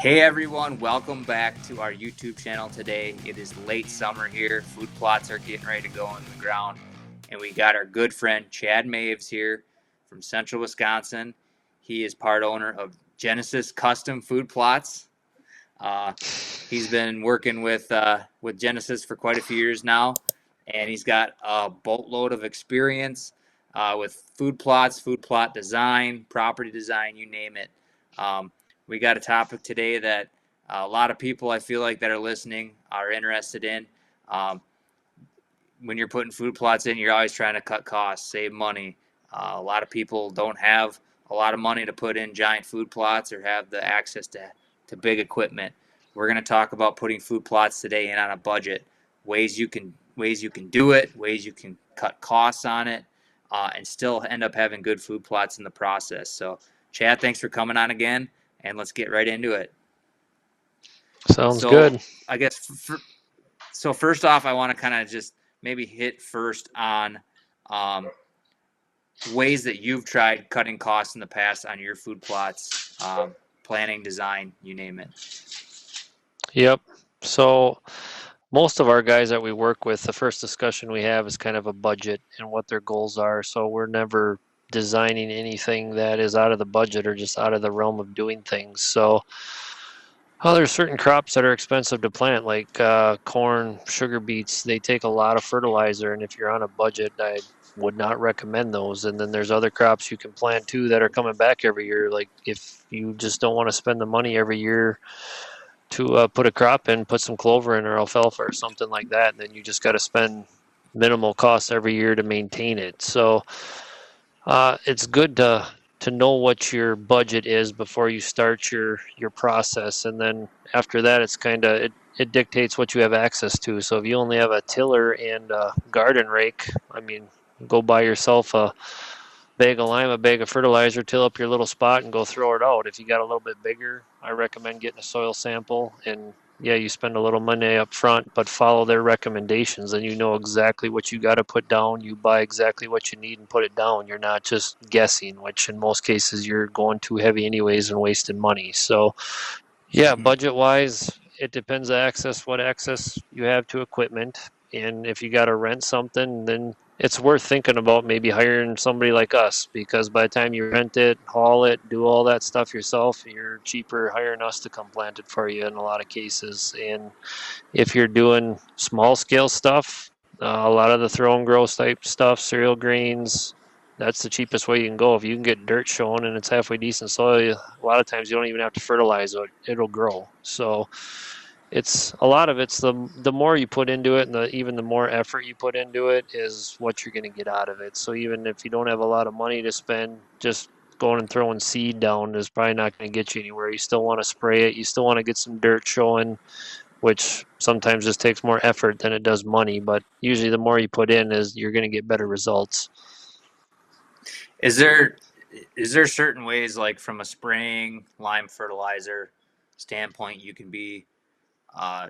Hey everyone, welcome back to our YouTube channel today. It is late summer here. Food plots are getting ready to go in the ground. And we got our good friend Chad Maves here from Central Wisconsin. He is part owner of Genesis Custom Food Plots. He's been working with Genesis for quite a few years now, and he's got a boatload of experience with food plots, food plot design, property design, you name it. We got a topic today that a lot of people I feel like that are listening are interested in. When you're putting food plots in, you're always trying to cut costs, save money. A lot of people don't have a lot of money to put in giant food plots or have the access to big equipment. We're going to talk about putting food plots today in on a budget, ways you can do it, ways you can cut costs on it, and still end up having good food plots in the process. So, Chad, thanks for coming on again, and let's get right into it. Sounds good. I guess so. First off, I want to kind of just maybe hit first on ways that you've tried cutting costs in the past on your food plots, planning, design, you name it. Yep. So most of our guys that we work with, the first discussion we have is kind of a budget and what their goals are. So we're never designing anything that is out of the budget or just out of the realm of doing things. So there's certain crops that are expensive to plant, like corn, sugar beets. They take a lot of fertilizer, and if you're on a budget, I would not recommend those. And then there's other crops you can plant too that are coming back every year. Like if you just don't want to spend the money every year to put a crop in, put some clover in or alfalfa or something like that, and then you just got to spend minimal costs every year to maintain it. So it's good to know what your budget is before you start your process, and then after that it's kind of it dictates what you have access to. So if you only have a tiller and a garden rake, I mean, go buy yourself a bag of lime, a bag of fertilizer, till up your little spot and go throw it out. If you got a little bit bigger, I recommend getting a soil sample, and yeah, you spend a little money up front, but follow their recommendations, and you know exactly what you got to put down. You buy exactly what you need and put it down. You're not just guessing, which in most cases you're going too heavy anyways and wasting money. So yeah, budget wise, it depends what access you have to equipment. And if you got to rent something, then it's worth thinking about maybe hiring somebody like us, because by the time you rent it, haul it, do all that stuff yourself, you're cheaper hiring us to come plant it for you in a lot of cases. And if you're doing small scale stuff, a lot of the throw and grow type stuff, cereal grains, that's the cheapest way you can go. If you can get dirt showing and it's halfway decent soil, a lot of times you don't even have to fertilize it, it'll grow. So it's a lot of it's the more you put into it, and even the more effort you put into it is what you're going to get out of it. So even if you don't have a lot of money to spend, just going and throwing seed down is probably not going to get you anywhere. You still want to spray it, you still want to get some dirt showing, which sometimes just takes more effort than it does money, but usually the more you put in is you're going to get better results. Is there certain ways, like from a spraying lime fertilizer standpoint, you can be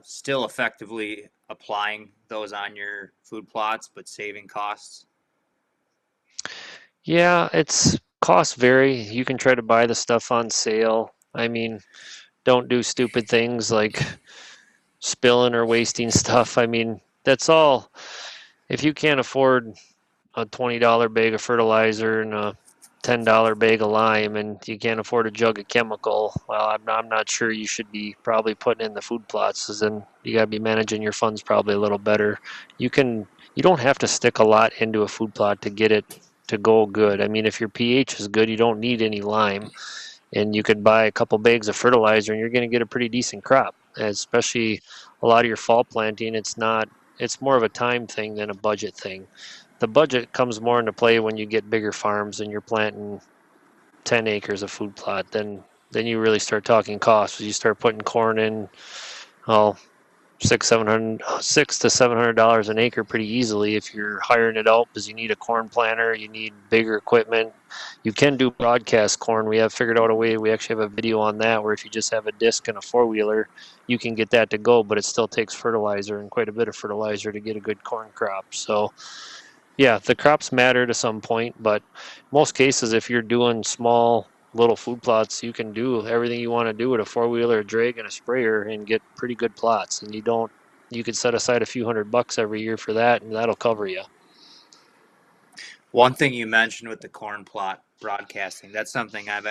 still effectively applying those on your food plots, but saving costs? Yeah, it's costs vary. You can try to buy the stuff on sale. I mean, don't do stupid things like spilling or wasting stuff. I mean, that's all. If you can't afford a $20 bag of fertilizer and a $10 bag of lime, and you can't afford a jug of chemical, well, I'm not sure you should be probably putting in the food plots, because then you got to be managing your funds probably a little better. You don't have to stick a lot into a food plot to get it to go good. I mean, if your pH is good, you don't need any lime, and you could buy a couple bags of fertilizer and you're going to get a pretty decent crop. Especially a lot of your fall planting, it's more of a time thing than a budget thing. The budget comes more into play when you get bigger farms and you're planting 10 acres of food plot. Then you really start talking costs. You start putting corn in, $600 to $700 an acre pretty easily if you're hiring it out, because you need a corn planter, you need bigger equipment. You can do broadcast corn. We have figured out a way. We actually have a video on that, where if you just have a disc and a four-wheeler, you can get that to go, but it still takes fertilizer, and quite a bit of fertilizer, to get a good corn crop. So yeah, the crops matter to some point, but most cases, if you're doing small little food plots, you can do everything you want to do with a 4-wheeler, a drag, and a sprayer and get pretty good plots. And you could set aside a few $100 every year for that, and that'll cover you. One thing you mentioned with the corn plot broadcasting, that's something I've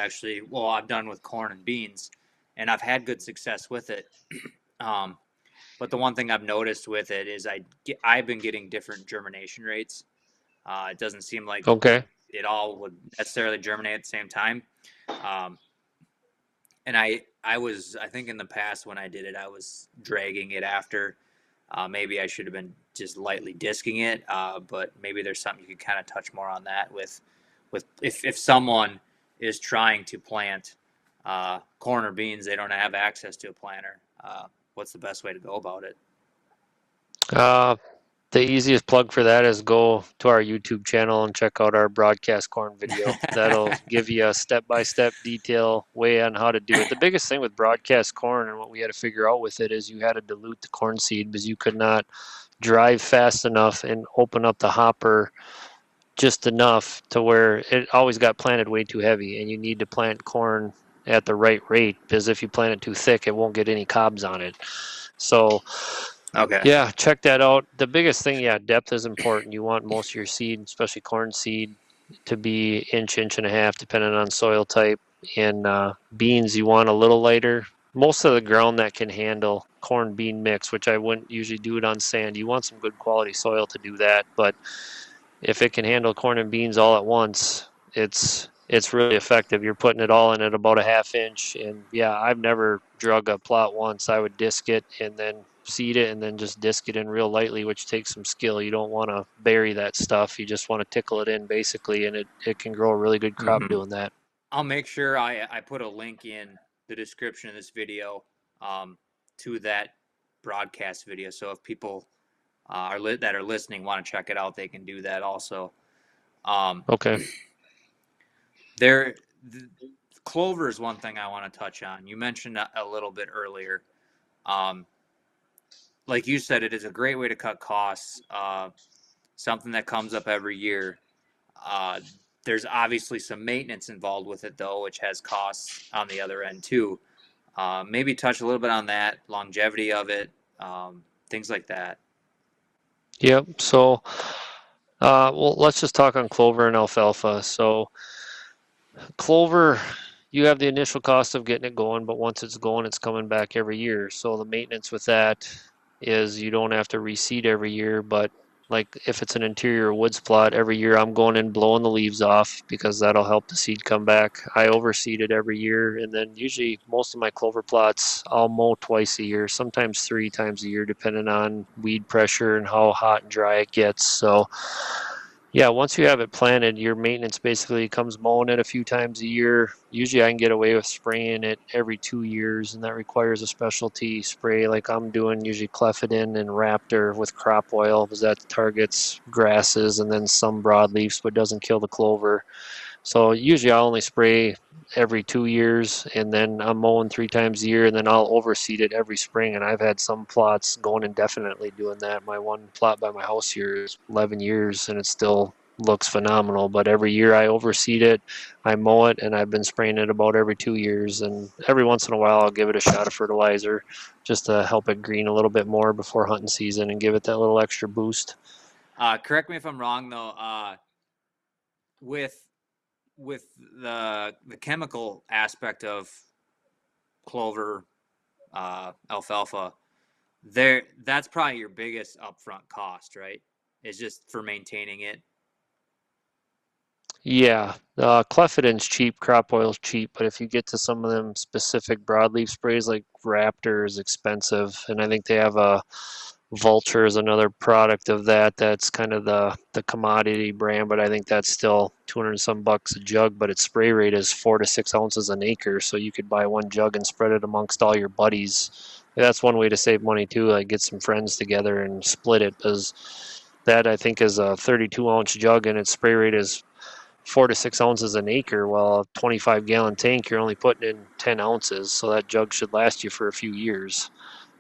done with corn and beans, and I've had good success with it. Um, but the one thing I've noticed with it is I've been getting different germination rates. It doesn't seem like Okay. it all would necessarily germinate at the same time. Um, and I think in the past when I did it, I was dragging it after. Maybe I should have been just lightly disking it, but maybe there's something you could kind of touch more on that with if someone is trying to plant corn or beans, they don't have access to a planter. What's the best way to go about it? Uh, the easiest plug for that is go to our YouTube channel and check out our broadcast corn video. That'll give you a step-by-step detail way on how to do it. The biggest thing with broadcast corn and what we had to figure out with it is you had to dilute the corn seed because you could not drive fast enough and open up the hopper just enough to where it always got planted way too heavy, and you need to plant corn at the right rate because if you plant it too thick, it won't get any cobs on it. So Okay. yeah, check that out. The biggest thing, yeah, depth is important. You want most of your seed, especially corn seed, to be inch and a half, depending on soil type. And beans, you want a little lighter. Most of the ground that can handle corn bean mix, which I wouldn't usually do it on sand. You want some good quality soil to do that. But if it can handle corn and beans all at once, it's really effective. You're putting it all in at about a half inch. And yeah, I've never drug a plot once. I would disc it and then seed it and then just disc it in real lightly, which takes some skill. You don't want to bury that stuff. You just want to tickle it in basically, and it can grow a really good crop doing that. I'll make sure I put a link in the description of this video to that broadcast video. So if people that are listening want to check it out, they can do that also. Okay. There, Clover is one thing I want to touch on. You mentioned a little bit earlier. Like you said, it is a great way to cut costs. Something that comes up every year. There's obviously some maintenance involved with it, though, which has costs on the other end, too. Maybe touch a little bit on that, longevity of it, things like that. Yep. So, well, let's just talk on clover and alfalfa. So, clover, you have the initial cost of getting it going, but once it's going, it's coming back every year. So, the maintenance with that is you don't have to reseed every year, but like if it's an interior woods plot, every year I'm going in blowing the leaves off because that'll help the seed come back. I overseed it every year, and then usually most of my clover plots I'll mow twice a year, sometimes 3 times a year, depending on weed pressure and how hot and dry it gets. So yeah, once you have it planted, your maintenance basically comes mowing it a few times a year. Usually I can get away with spraying it every 2 years, and that requires a specialty spray like I'm doing, usually Clefidin and Raptor with crop oil because that targets grasses and then some broadleafs but doesn't kill the clover. So usually I'll only spray every 2 years, and then I'm mowing 3 times a year, and then I'll overseed it every spring. And I've had some plots going indefinitely doing that. My one plot by my house here is 11 years, and it still looks phenomenal. But every year I overseed it, I mow it, and I've been spraying it about every 2 years. And every once in a while I'll give it a shot of fertilizer just to help it green a little bit more before hunting season and give it that little extra boost. Correct me if I'm wrong, though. With the chemical aspect of clover, alfalfa, that's probably your biggest upfront cost, right? Is just for maintaining it. Yeah, Clefidin's cheap, crop oil's cheap, but if you get to some of them specific broadleaf sprays like Raptor is expensive, and I think they have a Vulture is another product of that. That's kind of the commodity brand, but I think that's still 200 and some bucks a jug. But its spray rate is 4 to 6 ounces an acre, so you could buy one jug and spread it amongst all your buddies. That's one way to save money too. Like get some friends together and split it, because that I think is a 32-ounce jug and its spray rate is 4 to 6 ounces an acre. Well, a 25-gallon tank, you're only putting in 10 ounces, so that jug should last you for a few years.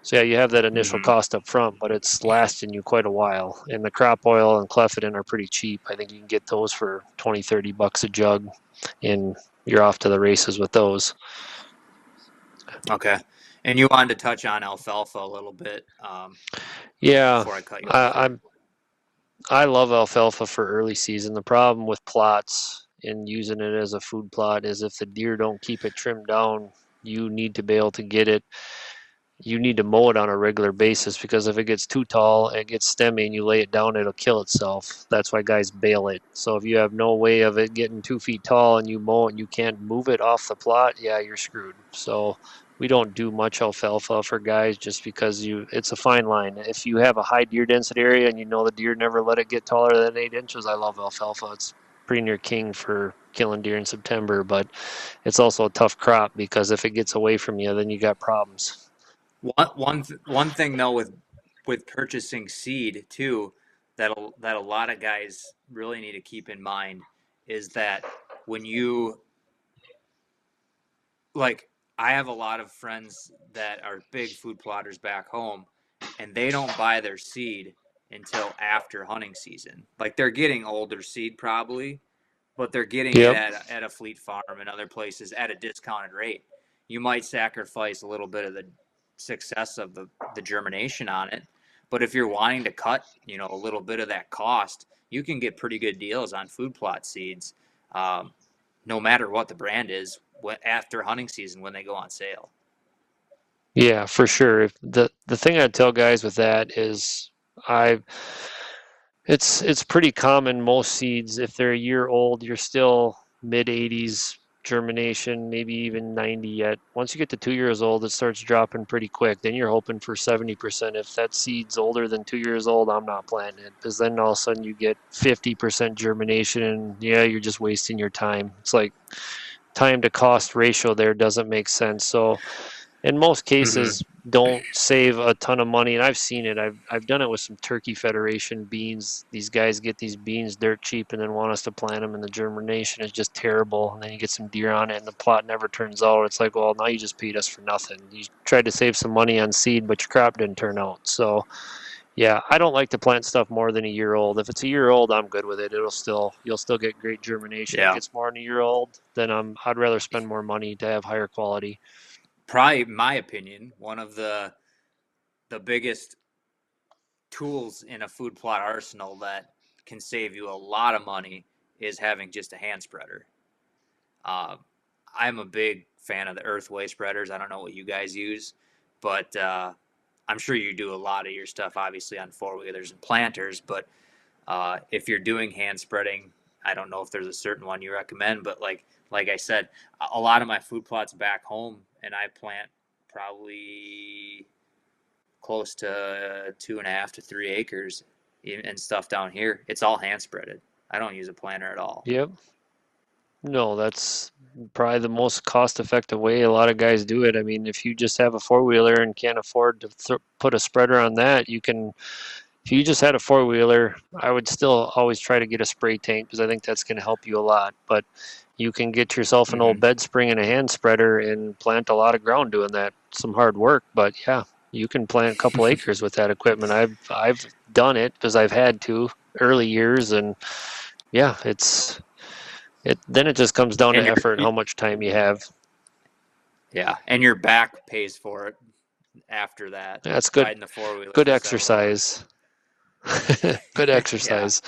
So yeah, you have that initial cost up front, but it's lasting you quite a while. And the crop oil and Clefidin are pretty cheap. I think you can get those for 20, 30 bucks a jug in you're off to the races with those. Okay. And you wanted to touch on alfalfa a little bit Yeah, before I cut you off I, there. I'm I love alfalfa for early season. The problem with plots and using it as a food plot is if the deer don't keep it trimmed down, you need to be able to get it. You need to mow it on a regular basis because if it gets too tall, it gets stemmy, and you lay it down, it'll kill itself. That's why guys bale it. So if you have no way of it getting 2 feet tall and you mow it and you can't move it off the plot, yeah, you're screwed. So we don't do much alfalfa for guys just because it's a fine line. If you have a high deer density area and you know the deer never let it get taller than 8 inches, I love alfalfa. It's pretty near king for killing deer in September, but it's also a tough crop because if it gets away from you, then you got problems. One thing though with purchasing seed too that a lot of guys really need to keep in mind is that when you like I have a lot of friends that are big food plotters back home and they don't buy their seed until after hunting season. Like they're getting older seed probably, but they're getting it Yep. at a Fleet Farm and other places at a discounted rate. You might sacrifice a little bit of the success of the germination on it, but if you're wanting to cut, a little bit of that cost, you can get pretty good deals on food plot seeds, um, no matter what the brand is. After hunting season when they go on sale. Yeah, for sure. If the thing I tell guys with that is I it's pretty common most seeds if they're a year old, you're still mid 80s germination, maybe even 90 yet. Once you get to 2 years old, it starts dropping pretty quick. Then you're hoping for 70%. If that seed's older than 2 years old, I'm not planting it because then all of a sudden you get 50% germination and yeah, you're just wasting your time. It's like time to cost ratio there doesn't make sense. So in most Mm-hmm. cases don't save a ton of money, and I've seen it. I've done it with some Turkey Federation beans. These guys get these beans dirt cheap and then want us to plant them, and the germination is just terrible, and then you get some deer on it and the plot never turns out. It's like, well, now you just paid us for nothing. You tried to save some money on seed, but your crop didn't turn out. So yeah, I don't like to plant stuff more than a year old. If it's a year old, I'm good with it. You'll still get great germination. If it Yeah, gets more than a year old, then I'd rather spend more money to have higher quality. probably my opinion, one of the biggest tools in a food plot arsenal that can save you a lot of money is having just a hand spreader. Uh, I'm a big fan of the Earthway spreaders. I don't know what you guys use, but I'm sure you do a lot of your stuff obviously on four wheelers and planters. But if you're doing hand spreading, I don't know if there's a certain one you recommend, but like I said, a lot of my food plots back home, and I plant probably close to 2.5 to 3 acres and stuff down here. It's all hand spreaded. I don't use a planter at all. Yep. No, that's probably the most cost-effective way a lot of guys do it. I mean, if you just have a four-wheeler and can't afford to put a spreader on that, you can. If you just had a four-wheeler, I would still always try to get a spray tank because I think that's going to help you a lot. But you can get yourself an Mm-hmm. old bed spring and a hand spreader and plant a lot of ground doing that. Some hard work, but yeah, you can plant a couple acres with that equipment. I've done it because I've had to early years, and yeah, then it just comes down to and effort and your how much time you have. Yeah, and your back pays for it after that. That's good. Riding the four wheeler Good for several hours. exercise. Good Yeah, exercise.